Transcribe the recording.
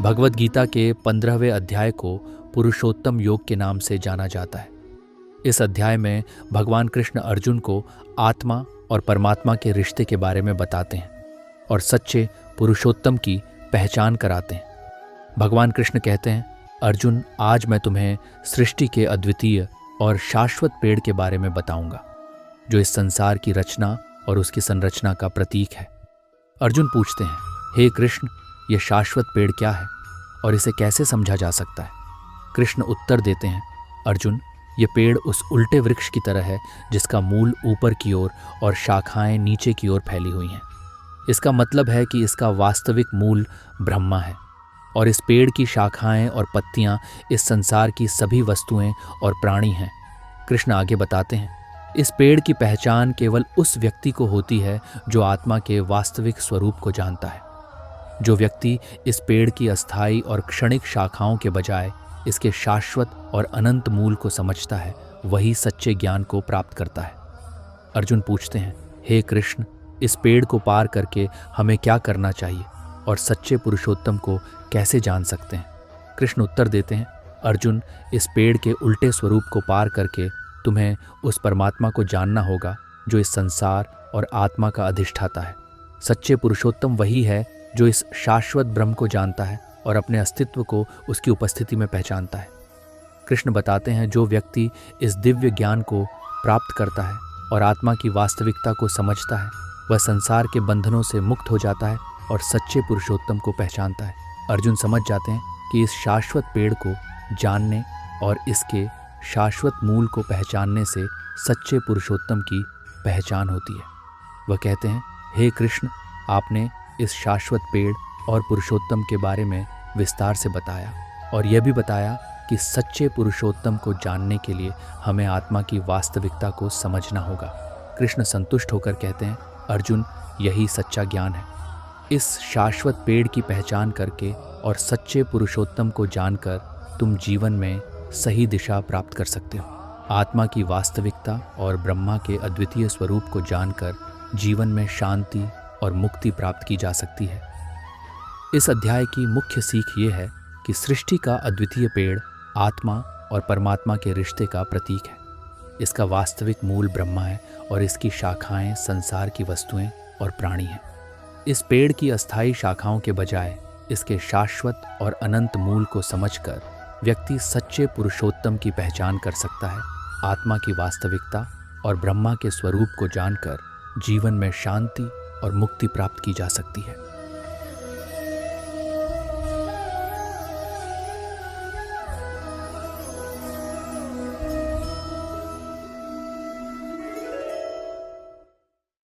भगवत गीता के 15वें अध्याय को पुरुषोत्तम योग के नाम से जाना जाता है। इस अध्याय में भगवान कृष्ण अर्जुन को आत्मा और परमात्मा के रिश्ते के बारे में बताते हैं और सच्चे पुरुषोत्तम की पहचान कराते हैं। भगवान कृष्ण कहते हैं, अर्जुन, आज मैं तुम्हें सृष्टि के अद्वितीय और शाश्वत पेड़ के बारे में बताऊंगा, जो इस संसार की रचना और उसकी संरचना का प्रतीक है। अर्जुन पूछते हैं, हे कृष्ण, ये शाश्वत पेड़ क्या है और इसे कैसे समझा जा सकता है? कृष्ण उत्तर देते हैं, अर्जुन, ये पेड़ उस उल्टे वृक्ष की तरह है जिसका मूल ऊपर की ओर और शाखाएं नीचे की ओर फैली हुई हैं। इसका मतलब है कि इसका वास्तविक मूल ब्रह्मा है और इस पेड़ की शाखाएं और पत्तियां इस संसार की सभी वस्तुएं और प्राणी हैं। कृष्ण आगे बताते हैं, इस पेड़ की पहचान केवल उस व्यक्ति को होती है जो आत्मा के वास्तविक स्वरूप को जानता है। जो व्यक्ति इस पेड़ की अस्थायी और क्षणिक शाखाओं के बजाय इसके शाश्वत और अनंत मूल को समझता है, वही सच्चे ज्ञान को प्राप्त करता है। अर्जुन पूछते हैं, हे कृष्ण, इस पेड़ को पार करके हमें क्या करना चाहिए और सच्चे पुरुषोत्तम को कैसे जान सकते हैं? कृष्ण उत्तर देते हैं, अर्जुन, इस पेड़ के उल्टे स्वरूप को पार करके तुम्हें उस परमात्मा को जानना होगा जो इस संसार और आत्मा का अधिष्ठाता है। सच्चे पुरुषोत्तम वही है जो इस शाश्वत ब्रह्म को जानता है और अपने अस्तित्व को उसकी उपस्थिति में पहचानता है। कृष्ण बताते हैं, जो व्यक्ति इस दिव्य ज्ञान को प्राप्त करता है और आत्मा की वास्तविकता को समझता है, वह संसार के बंधनों से मुक्त हो जाता है और सच्चे पुरुषोत्तम को पहचानता है। अर्जुन समझ जाते हैं कि इस शाश्वत पेड़ को जानने और इसके शाश्वत मूल को पहचानने से सच्चे पुरुषोत्तम की पहचान होती है। वह कहते हैं, हे कृष्ण, आपने इस शाश्वत पेड़ और पुरुषोत्तम के बारे में विस्तार से बताया और यह भी बताया कि सच्चे पुरुषोत्तम को जानने के लिए हमें आत्मा की वास्तविकता को समझना होगा। कृष्ण संतुष्ट होकर कहते हैं, अर्जुन, यही सच्चा ज्ञान है। इस शाश्वत पेड़ की पहचान करके और सच्चे पुरुषोत्तम को जानकर तुम जीवन में सही दिशा प्राप्त कर सकते हो। आत्मा की वास्तविकता और ब्रह्मा के अद्वितीय स्वरूप को जानकर जीवन में शांति और मुक्ति प्राप्त की जा सकती है। इस अध्याय की मुख्य सीख ये है कि सृष्टि का अद्वितीय पेड़ आत्मा और परमात्मा के रिश्ते का प्रतीक है। इसका वास्तविक मूल ब्रह्मा है और इसकी शाखाएं संसार की वस्तुएं और प्राणी हैं। इस पेड़ की अस्थायी शाखाओं के बजाय इसके शाश्वत और अनंत मूल को समझकर व्यक्ति सच्चे पुरुषोत्तम की पहचान कर सकता है। आत्मा की वास्तविकता और ब्रह्मा के स्वरूप को जानकर जीवन में शांति और मुक्ति प्राप्त की जा सकती है।